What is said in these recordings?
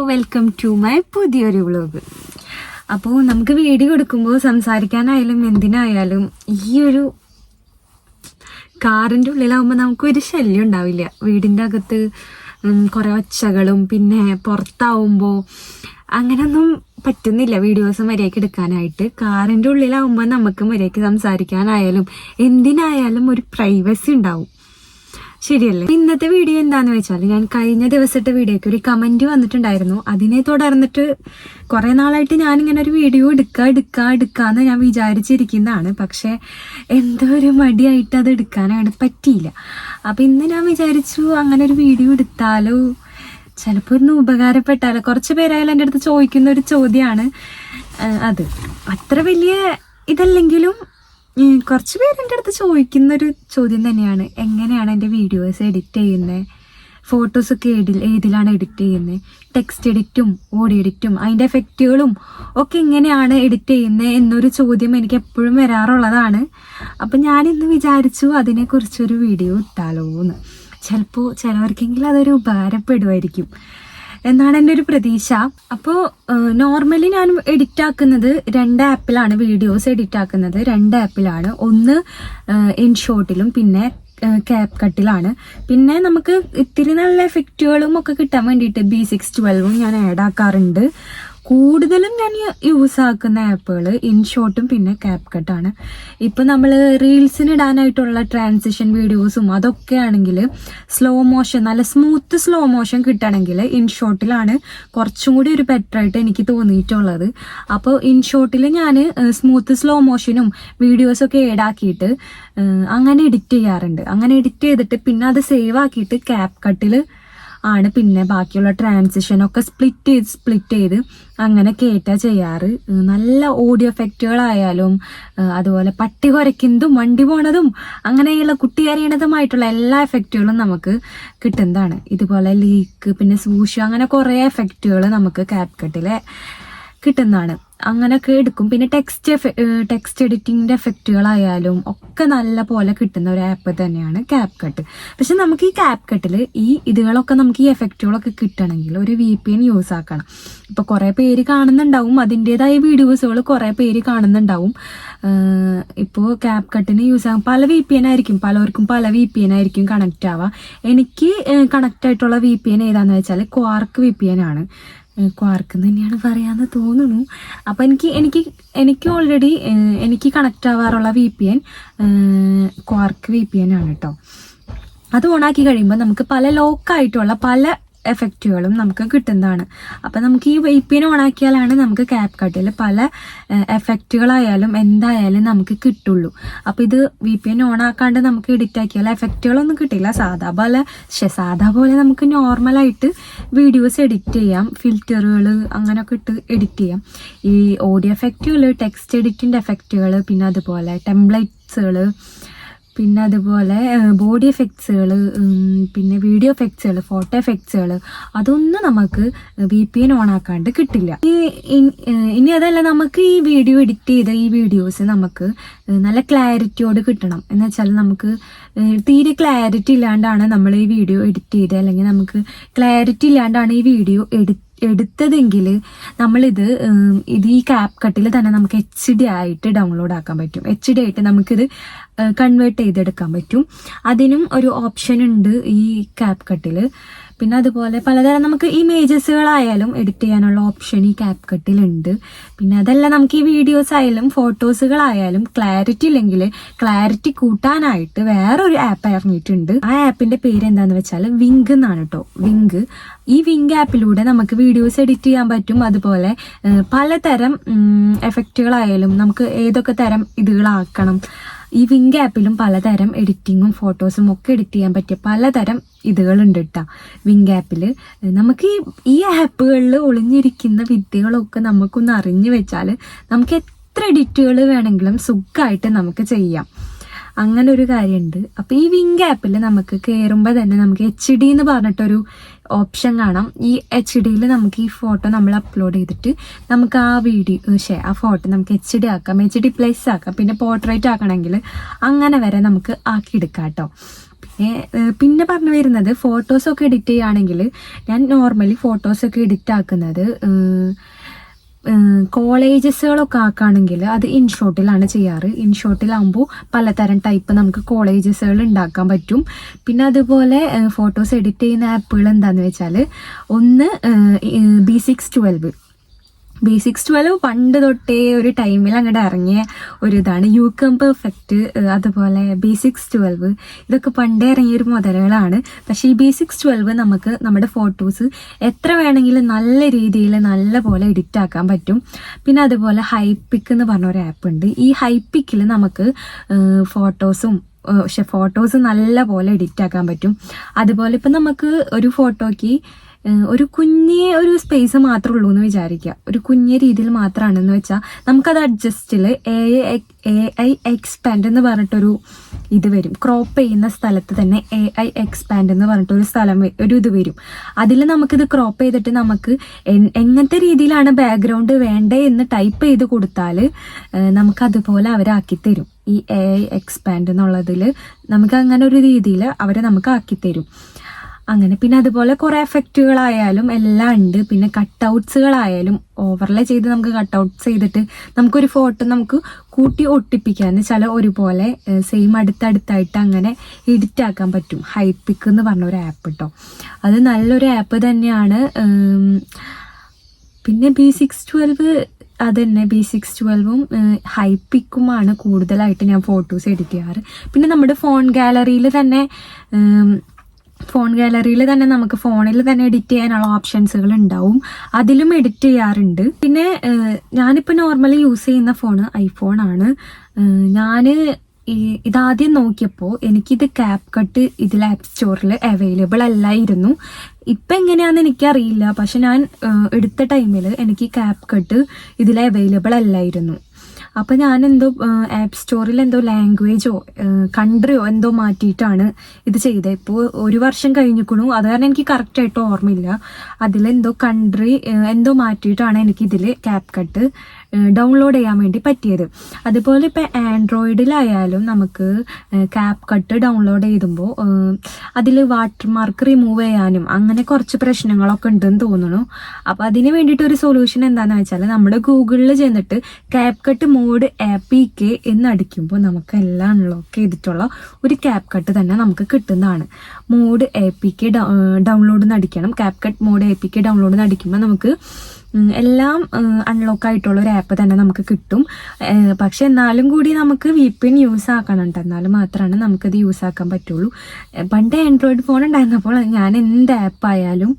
Welcome to my പുതിയൊരു vlog. അപ്പോൾ നമുക്ക് വീഡിയോ എടുക്കുമ്പോൾ സംസാരിക്കാനായാലും എന്തിനായാലും ഈ ഒരു കാറിൻ്റെ ഉള്ളിലാവുമ്പോൾ നമുക്കൊരു ശല്യം ഉണ്ടാവില്ല. വീടിൻ്റെ അകത്ത് കുറേ ഒച്ചകളും പിന്നെ പുറത്താവുമ്പോൾ അങ്ങനെയൊന്നും പറ്റുന്നില്ല വീഡിയോസ് മര്യാദയ്ക്ക് എടുക്കാനായിട്ട്. കാറിൻ്റെ ഉള്ളിലാവുമ്പോൾ നമുക്ക് മര്യാദയ്ക്ക് സംസാരിക്കാനായാലും എന്തിനായാലും ഒരു പ്രൈവസി ഉണ്ടാവും, ശരിയല്ലേ? ഇന്നത്തെ വീഡിയോ എന്താന്ന് വെച്ചാൽ, ഞാൻ കഴിഞ്ഞ ദിവസത്തെ വീഡിയോക്ക് ഒരു കമന്റ് വന്നിട്ടുണ്ടായിരുന്നു. അതിനെ തുടർന്നിട്ട് കുറെ നാളായിട്ട് ഞാനിങ്ങനെ ഒരു വീഡിയോ എടുക്കാന്ന് ഞാൻ വിചാരിച്ചിരിക്കുന്നതാണ്. പക്ഷെ എന്തോ ഒരു മടിയായിട്ട് അത് എടുക്കാനാണ് പറ്റിയില്ല. അപ്പൊ ഇന്ന് ഞാൻ വിചാരിച്ചു അങ്ങനെ ഒരു വീഡിയോ എടുത്താലോ, ചിലപ്പോൾ ഒന്ന് ഉപകാരപ്പെട്ടാലോ. കുറച്ച് പേരായാലും എൻ്റെ അടുത്ത് ചോദിക്കുന്ന ഒരു ചോദ്യമാണ് അത്. അത്ര വലിയ ഇതല്ലെങ്കിലും കുറച്ച് പേര് എൻ്റെ അടുത്ത് ചോദിക്കുന്നൊരു ചോദ്യം തന്നെയാണ്, എങ്ങനെയാണ് എൻ്റെ വീഡിയോസ് എഡിറ്റ് ചെയ്യുന്നത്, ഫോട്ടോസൊക്കെ ഏതിലാണ് എഡിറ്റ് ചെയ്യുന്നത്, ടെക്സ്റ്റ് എഡിറ്റും ഓഡിയോ എഡിറ്റും അതിൻ്റെ എഫക്റ്റുകളും ഒക്കെ എങ്ങനെയാണ് എഡിറ്റ് ചെയ്യുന്നത് എന്നൊരു ചോദ്യം എനിക്ക് എപ്പോഴും വരാറുള്ളതാണ്. അപ്പം ഞാനിന്ന് വിചാരിച്ചു അതിനെക്കുറിച്ചൊരു വീഡിയോ ഇട്ടാലോ എന്ന്. ചിലപ്പോൾ ചിലവർക്കെങ്കിലും അതൊരു ഉപകാരപ്പെടുമായിരിക്കും എന്നാണ് എൻ്റെ ഒരു പ്രതീക്ഷ. അപ്പോൾ നോർമലി ഞാൻ എഡിറ്റ് ആക്കുന്നത് 2 ആപ്പിലാണ് വീഡിയോസ് എഡിറ്റ് ആക്കുന്നത്. 2 ആപ്പിലാണ്. ഒന്ന് ഇൻഷോട്ടിലും പിന്നെ ക്യാപ് കട്ടിലാണ്. പിന്നെ നമുക്ക് ഇത്തിരി നല്ല എഫക്റ്റുകളും ഒക്കെ കിട്ടാൻ വേണ്ടിയിട്ട് B612 ഞാൻ ആഡ് ആക്കാറുണ്ട്. കൂടുതലും ഞാൻ യൂസ് ആക്കുന്ന ആപ്പുകൾ ഇൻഷോട്ടും പിന്നെ ക്യാപ് കട്ടാണ്. ഇപ്പം നമ്മൾ റീൽസിന് ഇടാനായിട്ടുള്ള ട്രാൻസിഷൻ വീഡിയോസും അതൊക്കെ ആണെങ്കിൽ സ്ലോ മോഷൻ, നല്ല സ്മൂത്ത് സ്ലോ മോഷൻ കിട്ടണമെങ്കിൽ ഇൻഷോട്ടിലാണ് കുറച്ചും കൂടി ഒരു ബെറ്ററായിട്ട് എനിക്ക് തോന്നിയിട്ടുള്ളത്. അപ്പോൾ ഇൻഷോട്ടിൽ ഞാൻ സ്മൂത്ത് സ്ലോ മോഷനും വീഡിയോസൊക്കെ ഏഡാക്കിയിട്ട് അങ്ങനെ എഡിറ്റ് ചെയ്യാറുണ്ട്. അങ്ങനെ എഡിറ്റ് ചെയ്തിട്ട് പിന്നെ അത് സേവ് ആക്കിയിട്ട് ക്യാപ് കട്ടിൽ ആണ് പിന്നെ ബാക്കിയുള്ള ട്രാൻസിഷനൊക്കെ സ്പ്ലിറ്റ് ചെയ്ത് അങ്ങനെ കേറ്റാ ചെയ്യാറ്. നല്ല ഓഡിയോ എഫക്റ്റുകളായാലും അതുപോലെ പട്ടി കുരയ്ക്കുന്നതും വണ്ടി പോണതും അങ്ങനെയുള്ള കുട്ടി കരയണതുമായിട്ടുള്ള എല്ലാ എഫക്റ്റുകളും നമുക്ക് കിട്ടുന്നതാണ്. ഇതുപോലെ ലീക്ക് പിന്നെ സൂഷ് അങ്ങനെ കുറേ എഫക്റ്റുകൾ നമുക്ക് ക്യാപ് കട്ടിൽ കിട്ടുന്നതാണ്. അങ്ങനെയൊക്കെ എടുക്കും. പിന്നെ ടെക്സ്റ്റ് എഡിറ്റിങ്ങിൻ്റെ എഫക്റ്റുകളായാലും ഒക്കെ നല്ല പോലെ കിട്ടുന്ന ഒരു ആപ്പ് തന്നെയാണ് ക്യാപ് കട്ട്. പക്ഷെ നമുക്ക് ഈ ക്യാപ് കട്ടിൽ ഇതുകളൊക്കെ നമുക്ക് ഈ എഫക്റ്റുകളൊക്കെ കിട്ടണമെങ്കിൽ ഒരു VPN യൂസ് ആക്കണം. ഇപ്പൊ കുറെ പേര് കാണുന്നുണ്ടാവും, അതിൻ്റെതായ വീഡിയോസുകൾ കുറെ പേര് കാണുന്നുണ്ടാവും. ഇപ്പോൾ ക്യാപ് കട്ടിന് യൂസ് ആകും പല VPN ആയിരിക്കും, പലർക്കും പല VPN ആയിരിക്കും കണക്റ്റ് ആവുക. എനിക്ക് കണക്റ്റ് ആയിട്ടുള്ള VPN ഏതാന്ന് വെച്ചാൽ ക്വാർക്ക് VPN ആണ്. ക്വാർക്ക് തന്നെയാണ് പറയാന്ന് തോന്നുന്നു. അപ്പം എനിക്ക് ഓൾറെഡി എനിക്ക് കണക്റ്റ് ആവാറുള്ള VPN ക്വാർക്ക് VPN ആണ് കേട്ടോ. അത് ഓണാക്കി കഴിയുമ്പോൾ നമുക്ക് പല ലോക്കായിട്ടുള്ള പല എഫക്റ്റുകളും നമുക്ക് കിട്ടുന്നതാണ്. അപ്പം നമുക്ക് ഈ VPN ഓണാക്കിയാലാണ് നമുക്ക് ക്യാപ് കട്ടിൽ പല എഫക്റ്റുകളായാലും എന്തായാലും നമുക്ക് കിട്ടുള്ളൂ. അപ്പം ഇത് VPN ഓണാക്കാണ്ട് നമുക്ക് എഡിറ്റ് ആക്കിയാൽ എഫക്റ്റുകളൊന്നും കിട്ടില്ല. സാധാ പോലെ നമുക്ക് നോർമലായിട്ട് വീഡിയോസ് എഡിറ്റ് ചെയ്യാം. ഫിൽറ്ററുകൾ അങ്ങനെയൊക്കെ ഇട്ട് എഡിറ്റ് ചെയ്യാം. ഈ ഓഡിയോ എഫക്റ്റുകൾ, ടെക്സ്റ്റ് എഡിറ്റിൻ്റെ എഫക്റ്റുകൾ, പിന്നെ അതുപോലെ ടെംപ്ലേറ്റ്സുകൾ, പിന്നെ അതുപോലെ ബോഡി എഫക്ട്സുകൾ, പിന്നെ വീഡിയോ എഫക്ട്സുകൾ, ഫോട്ടോ എഫക്ട്സുകൾ അതൊന്നും നമുക്ക് VPN ഓണാക്കാണ്ട് കിട്ടില്ല. ഇനി അതല്ല, നമുക്ക് ഈ വീഡിയോ എഡിറ്റ് ചെയ്ത ഈ വീഡിയോസ് നമുക്ക് നല്ല ക്ലാരിറ്റിയോട് കിട്ടണം. എന്ന് വെച്ചാൽ നമുക്ക് തീരെ ക്ലാരിറ്റി ഇല്ലാണ്ടാണ് നമ്മൾ ഈ വീഡിയോ എഡിറ്റ് ചെയ്ത്, അല്ലെങ്കിൽ നമുക്ക് ക്ലാരിറ്റി ഇല്ലാണ്ടാണ് ഈ വീഡിയോ എടുത്തതെങ്കിൽ നമ്മളിത് ഈ ക്യാപ് കട്ടിൽ തന്നെ നമുക്ക് HD ആയിട്ട് ഡൗൺലോഡ് ആക്കാൻ പറ്റും. HD ആയിട്ട് നമുക്കിത് കൺവേർട്ട് ചെയ്തെടുക്കാൻ പറ്റും. അതിനും ഒരു ഓപ്ഷൻ ഉണ്ട് ഈ ക്യാപ് കട്ടിൽ. പിന്നെ അതുപോലെ പലതരം നമുക്ക് ഇമേജസുകളായാലും എഡിറ്റ് ചെയ്യാനുള്ള ഓപ്ഷൻ ഈ ക്യാപ് കട്ടിലുണ്ട്. പിന്നെ അതല്ല, നമുക്ക് ഈ വീഡിയോസ് ആയാലും ഫോട്ടോസുകളായാലും ക്ലാരിറ്റി ഇല്ലെങ്കിൽ ക്ലാരിറ്റി കൂട്ടാനായിട്ട് വേറൊരു ആപ്പ് ഇറങ്ങിയിട്ടുണ്ട്. ആ ആപ്പിന്റെ പേര് എന്താന്ന് വെച്ചാൽ വിങ്ക് എന്നാണ് കേട്ടോ. ഈ വിങ്ക് ആപ്പിലൂടെ നമുക്ക് വീഡിയോസ് എഡിറ്റ് ചെയ്യാൻ പറ്റും. അതുപോലെ പലതരം എഫക്റ്റുകളായാലും നമുക്ക് ഏതൊക്കെ തരം ഇതുകളാക്കണം, ഈ വിങ്ക് ആപ്പിലും പലതരം എഡിറ്റിങ്ങും ഫോട്ടോസും ഒക്കെ എഡിറ്റ് ചെയ്യാൻ പറ്റിയ പലതരം ഇതുകളുണ്ട് കേട്ടോ വിങ്ക് ആപ്പിൽ. നമുക്ക് ഈ ആപ്പുകളിൽ ഒളിഞ്ഞിരിക്കുന്ന വിദ്യകളൊക്കെ നമുക്കൊന്ന് അറിഞ്ഞു വെച്ചാൽ നമുക്ക് എത്ര എഡിറ്റുകൾ വേണമെങ്കിലും സുഖമായിട്ട് നമുക്ക് ചെയ്യാം. അങ്ങനെ ഒരു കാര്യമുണ്ട്. അപ്പോൾ ഈ വിങ്ക് ആപ്പിൽ നമുക്ക് കയറുമ്പോൾ തന്നെ നമുക്ക് HD എന്ന് പറഞ്ഞിട്ടൊരു ഓപ്ഷൻ കാണാം. ഈ HDയിൽ നമുക്ക് ഈ ഫോട്ടോ നമ്മൾ അപ്ലോഡ് ചെയ്തിട്ട് നമുക്ക് ആ ഫോട്ടോ നമുക്ക് HD ആക്കാം, HD+ ആക്കാം. പിന്നെ പോർട്രേറ്റ് ആക്കണമെങ്കിൽ അങ്ങനെ വരെ നമുക്ക് ആക്കിയെടുക്കാം കേട്ടോ. പിന്നെ പറഞ്ഞു വരുന്നത് ഫോട്ടോസൊക്കെ എഡിറ്റ് ചെയ്യുകയാണെങ്കിൽ ഞാൻ നോർമലി ഫോട്ടോസൊക്കെ എഡിറ്റ് ആക്കുന്നത് കോളേജസുകളൊക്കെ ആക്കുകയാണെങ്കിൽ അത് ഇൻഷോട്ടിലാണ് ചെയ്യാറ്. ഇൻഷോട്ടിലാകുമ്പോൾ പലതരം ടൈപ്പ് നമുക്ക് കോളേജസുകൾ ഉണ്ടാക്കാൻ പറ്റും. പിന്നെ അതുപോലെ ഫോട്ടോസ് എഡിറ്റ് ചെയ്യുന്ന ആപ്പുകൾ എന്താണെന്ന് വെച്ചാൽ ഒന്ന് B612 പണ്ട് തൊട്ടേ ഒരു ടൈമിൽ അങ്ങോട്ട് ഇറങ്ങിയ ഒരു ഇതാണ്. യൂകം പെർഫെക്റ്റ്, അതുപോലെ B612 ഇതൊക്കെ പണ്ടേ ഇറങ്ങിയ ഒരു മുതലുകളാണ്. പക്ഷേ ഈ B612 നമുക്ക് നമ്മുടെ ഫോട്ടോസ് എത്ര വേണമെങ്കിലും നല്ല രീതിയിൽ നല്ല പോലെ എഡിറ്റ് ആക്കാൻ പറ്റും. പിന്നെ അതുപോലെ ഹൈപ്പിക് എന്ന് പറഞ്ഞ ഒരു ആപ്പ് ഉണ്ട്. ഈ ഹൈപ്പിക്കിൽ നമുക്ക് ഫോട്ടോസ് നല്ല പോലെ എഡിറ്റ് ആക്കാൻ പറ്റും. അതുപോലെ ഇപ്പം നമുക്ക് ഒരു ഫോട്ടോയ്ക്ക് ഒരു ഒരു സ്പേസ് മാത്രമേ ഉള്ളൂ എന്ന് വിചാരിക്കുക. ഒരു കുഞ്ഞ രീതിയിൽ മാത്രമാണെന്ന് വെച്ചാൽ നമുക്കത് അഡ്ജസ്റ്റിൽ AI എക്സ്പാൻഡ് എന്ന് പറഞ്ഞിട്ടൊരു ഇത് വരും. ക്രോപ്പ് ചെയ്യുന്ന സ്ഥലത്ത് തന്നെ AI എക്സ്പാൻഡ് എന്ന് പറഞ്ഞിട്ടൊരു ഇത് വരും. അതിൽ നമുക്കിത് ക്രോപ്പ് ചെയ്തിട്ട് നമുക്ക് എങ്ങനത്തെ രീതിയിലാണ് ബാക്ക്ഗ്രൗണ്ട് വേണ്ടേ എന്ന് ടൈപ്പ് ചെയ്ത് കൊടുത്താൽ നമുക്കതുപോലെ അവരാക്കി തരും. ഈ AI എക്സ്പാൻഡ് എന്നുള്ളതിൽ നമുക്ക് അങ്ങനെ ഒരു രീതിയിൽ അവരെ നമുക്ക് ആക്കിത്തരും. അങ്ങനെ പിന്നെ അതുപോലെ കുറേ എഫക്റ്റുകളായാലും എല്ലാം ഉണ്ട്. പിന്നെ കട്ടൗട്ട്സുകളായാലും ഓവർലേ ചെയ്ത് നമുക്ക് കട്ടൗട്ട്സ് ചെയ്തിട്ട് നമുക്കൊരു ഫോട്ടോ നമുക്ക് കൂട്ടി ഒട്ടിപ്പിക്കാൻ വെച്ചാൽ ഒരുപോലെ സെയിം അടുത്തടുത്തായിട്ട് അങ്ങനെ എഡിറ്റ് ആക്കാൻ പറ്റും. ഹൈപ്പിക് എന്ന് പറഞ്ഞ ഒരു ആപ്പ് കേട്ടോ, അത് നല്ലൊരു ആപ്പ് തന്നെയാണ്. പിന്നെ B612 അതന്നെ B612ഉം ഹൈപ്പിക്കുമാണ് കൂടുതലായിട്ട് ഞാൻ ഫോട്ടോസ് എഡിറ്റ് ചെയ്യാറ്. പിന്നെ നമ്മുടെ ഫോൺ ഗാലറിയിൽ തന്നെ നമുക്ക് ഫോണിൽ തന്നെ എഡിറ്റ് ചെയ്യാനുള്ള ഓപ്ഷൻസുകൾ ഉണ്ടാവും. അതിലും എഡിറ്റ് ചെയ്യാറുണ്ട്. പിന്നെ ഞാനിപ്പോൾ നോർമലി യൂസ് ചെയ്യുന്ന ഫോണ് ഐഫോൺ ആണ്. ഞാൻ ഇതാദ്യം നോക്കിയപ്പോൾ എനിക്കിത് CapCut ഇതിൽ ആപ്പ് സ്റ്റോറിൽ അവൈലബിൾ അല്ലായിരുന്നു. ഇപ്പം എങ്ങനെയാണെന്ന് എനിക്കറിയില്ല. പക്ഷെ ഞാൻ എടുത്ത ടൈമിൽ എനിക്ക് CapCut ഇതിൽ അവൈലബിൾ അല്ലായിരുന്നു. അപ്പം ഞാൻ ആപ്പ് സ്റ്റോറിൽ ലാംഗ്വേജോ കൺട്രിയോ മാറ്റിയിട്ടാണ് ഇത് ചെയ്തത്. ഇപ്പോൾ 1 വർഷം കഴിഞ്ഞിരിക്കണു. അത് കാരണം എനിക്ക് കറക്റ്റായിട്ട് ഓർമ്മയില്ല. കൺട്രി മാറ്റിയിട്ടാണ് എനിക്കിതിൽ CapCut ഡൗൺലോഡ് ചെയ്യാൻ വേണ്ടി പറ്റിയത്. അതുപോലെ ഇപ്പം ആൻഡ്രോയിഡിലായാലും നമുക്ക് CapCut ഡൗൺലോഡ് ചെയ്തുമ്പോൾ അതിൽ വാട്ടർമാർക്ക് റിമൂവ് ചെയ്യാനും അങ്ങനെ കുറച്ച് പ്രശ്നങ്ങളൊക്കെ ഉണ്ടെന്ന് തോന്നുന്നു. അപ്പം അതിന് വേണ്ടിയിട്ട് ഒരു സൊല്യൂഷൻ എന്താണെന്ന് വെച്ചാൽ നമ്മൾ ഗൂഗിളിൽ ചെന്നിട്ട് CapCut മോഡ് APK എന്നടിക്കുമ്പോൾ നമുക്ക് എല്ലാം അൺലോക്ക് ചെയ്തിട്ടുള്ള ഒരു CapCut തന്നെ നമുക്ക് കിട്ടുന്നതാണ്. മോഡ് APK ഡൗൺലോഡ് നടിക്കണം. CapCut മോഡ് APK ഡൗൺലോഡ് നടിക്കുമ്പോൾ നമുക്ക് എല്ലാം അൺലോക്ക് ആയിട്ടുള്ള ഒരു ആപ്പ് തന്നെ നമുക്ക് കിട്ടും. പക്ഷെ എന്നാലും കൂടി നമുക്ക് VPN യൂസ് ആക്കണം. എന്നാലും മാത്രമാണ് നമുക്കത് യൂസ് ആക്കാൻ പറ്റുള്ളൂ. പണ്ട് ആൻഡ്രോയിഡ് ഫോൺ ഉണ്ടായിരുന്നപ്പോൾ ഞാൻ എന്ത് ആപ്പായാലും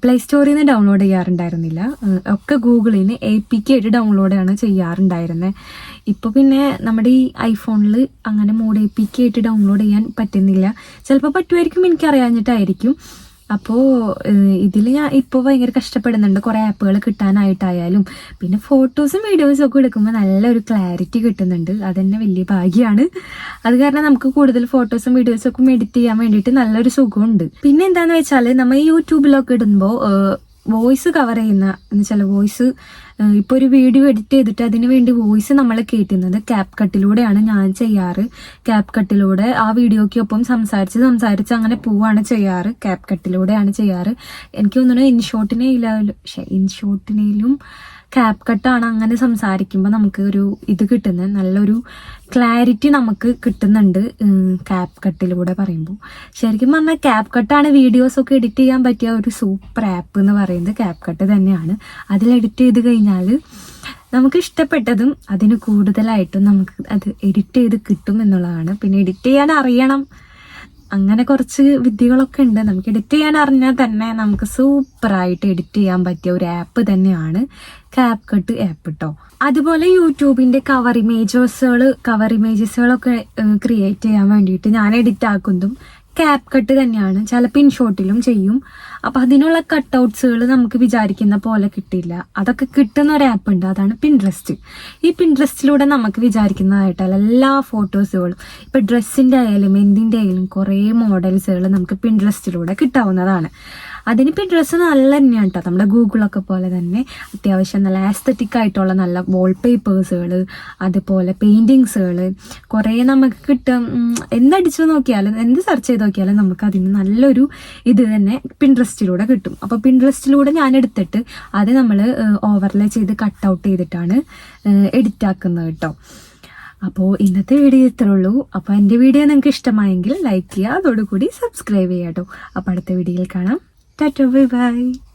പ്ലേ സ്റ്റോറിൽ നിന്ന് ഡൗൺലോഡ് ചെയ്യാറുണ്ടായിരുന്നില്ല. ഒക്കെ ഗൂഗിളിൽ നിന്ന് APK ആയിട്ട് ഡൗൺലോഡാണ് ചെയ്യാറുണ്ടായിരുന്നത്. ഇപ്പോൾ പിന്നെ നമ്മുടെ ഈ ഐഫോണിൽ അങ്ങനെ മോഡ് APK ആയിട്ട് ഡൗൺലോഡ് ചെയ്യാൻ പറ്റുന്നില്ല. ചിലപ്പോൾ പറ്റുമായിരിക്കും, എനിക്കറിയാഞ്ഞിട്ടായിരിക്കും. അപ്പോൾ ഇതിൽ ഞാൻ ഇപ്പോൾ ഭയങ്കര കഷ്ടപ്പെടുന്നുണ്ട് കുറേ ആപ്പുകൾ കിട്ടാനായിട്ടായാലും. പിന്നെ ഫോട്ടോസും വീഡിയോസും ഒക്കെ എടുക്കുമ്പോൾ നല്ലൊരു ക്ലാരിറ്റി കിട്ടുന്നുണ്ട്. അതന്നെ വലിയ ഭാഗ്യമാണ്. അത് കാരണം നമുക്ക് കൂടുതൽ ഫോട്ടോസും വീഡിയോസും ഒക്കെ എഡിറ്റ് ചെയ്യാൻ വേണ്ടിയിട്ട് നല്ലൊരു സുഖമുണ്ട്. പിന്നെ എന്താണെന്ന് വെച്ചാൽ നമ്മൾ യൂട്യൂബിലൊക്കെ ഇടുമ്പോൾ വോയിസ് കവർ ചെയ്യുന്ന എന്നുവെച്ചാൽ വോയിസ് ഇപ്പോൾ ഒരു വീഡിയോ എഡിറ്റ് ചെയ്തിട്ട് അതിന് വേണ്ടി വോയിസ് നമ്മൾ കേട്ടുന്നത് CapCutലൂടെയാണ് ഞാൻ ചെയ്യാറ്. CapCutലൂടെ ആ വീഡിയോയ്ക്കൊപ്പം സംസാരിച്ച് അങ്ങനെ പോവാണ് ചെയ്യാറ്. CapCutലൂടെയാണ് ചെയ്യാറ്. എനിക്ക് തോന്നുന്നു ഇൻഷോട്ടിനേലും CapCut ആണ് അങ്ങനെ സംസാരിക്കുമ്പോൾ നമുക്ക് ഒരു ഇത് കിട്ടുന്നത്, നല്ലൊരു ക്ലാരിറ്റി നമുക്ക് കിട്ടുന്നുണ്ട് CapCutലൂടെ പറയുമ്പോൾ. ശരിക്കും പറഞ്ഞാൽ CapCut ആണ് വീഡിയോസൊക്കെ എഡിറ്റ് ചെയ്യാൻ പറ്റിയ ഒരു സൂപ്പർ ആപ്പ് എന്ന് പറയുന്നത് CapCut തന്നെയാണ്. അതിൽ എഡിറ്റ് ചെയ്ത് കഴിഞ്ഞാൽ നമുക്ക് ഇഷ്ടപ്പെട്ടതും അതിന് കൂടുതലായിട്ടും നമുക്ക് അത് എഡിറ്റ് ചെയ്ത് കിട്ടും എന്നുള്ളതാണ്. പിന്നെ എഡിറ്റ് ചെയ്യാൻ അറിയണം, അങ്ങനെ കുറച്ച് വിദ്യകളൊക്കെ ഉണ്ട്. നമുക്ക് എഡിറ്റ് ചെയ്യാൻ അറിഞ്ഞാൽ തന്നെ നമുക്ക് സൂപ്പറായിട്ട് എഡിറ്റ് ചെയ്യാൻ പറ്റിയ ഒരു ആപ്പ് തന്നെയാണ് CapCut ആപ്പ് കേട്ടോ. അതുപോലെ യൂട്യൂബിൻ്റെ കവർ ഇമേജസുകളൊക്കെ ക്രിയേറ്റ് ചെയ്യാൻ വേണ്ടിയിട്ട് ഞാൻ എഡിറ്റ് ആക്കുന്നതും ക്യാപ് കട്ട് തന്നെയാണ്, ചിലപ്പോൾ ഇൻഷോട്ടിലും ചെയ്യും. അപ്പൊ അതിനുള്ള കട്ടൗട്ട്സുകൾ നമുക്ക് വിചാരിക്കുന്ന പോലെ കിട്ടില്ല. അതൊക്കെ കിട്ടുന്ന ഒരു ആപ്പ് ഉണ്ട്, അതാണ് പിൻട്രസ്റ്റ്. ഈ പിൻട്രസ്റ്റിലൂടെ നമുക്ക് വിചാരിക്കുന്നതായിട്ടല്ല എല്ലാ ഫോട്ടോസുകളും, ഇപ്പൊ ഡ്രസ്സിന്റെ ആയാലും എന്തിന്റെ ആയാലും കുറേ മോഡൽസുകൾ നമുക്ക് പിൻട്രസ്റ്റിലൂടെ കിട്ടാവുന്നതാണ്. അതിന് പിൻട്രസ്റ്റ് നല്ല തന്നെയാണ് കേട്ടോ, നമ്മുടെ ഗൂഗിളൊക്കെ പോലെ തന്നെ അത്യാവശ്യം നല്ല ആസ്തറ്റിക് ആയിട്ടുള്ള നല്ല വാൾപേപ്പേഴ്സുകൾ, അതുപോലെ പെയിന്റിങ്സുകൾ കുറേ നമുക്ക് കിട്ടും. എന്തടിച്ചു നോക്കിയാലും എന്ത് സെർച്ച് ചെയ്ത് നോക്കിയാലും നമുക്ക് അതിന് നല്ലൊരു ഇത് തന്നെ പിൻട്രസ്റ്റിലൂടെ കിട്ടും. അപ്പോൾ പിൻട്രസ്റ്റിലൂടെ ഞാൻ എടുത്തിട്ട് അത് നമ്മൾ ഓവർലേ ചെയ്ത് കട്ട് ഔട്ട് ചെയ്തിട്ടാണ് എഡിറ്റ് ആക്കുന്നത് കേട്ടോ. അപ്പോൾ ഇന്നത്തെ വീഡിയോ ഇത്രേ ഉള്ളൂ. അപ്പോൾ എൻ്റെ വീഡിയോ നിങ്ങൾക്ക് ഇഷ്ടമായെങ്കിൽ ലൈക്ക് ചെയ്യുക, അതോടുകൂടി സബ്സ്ക്രൈബ് ചെയ്യുക കേട്ടോ. അപ്പോൾ അടുത്ത വീഡിയോയിൽ കാണാം. Tata, bye bye.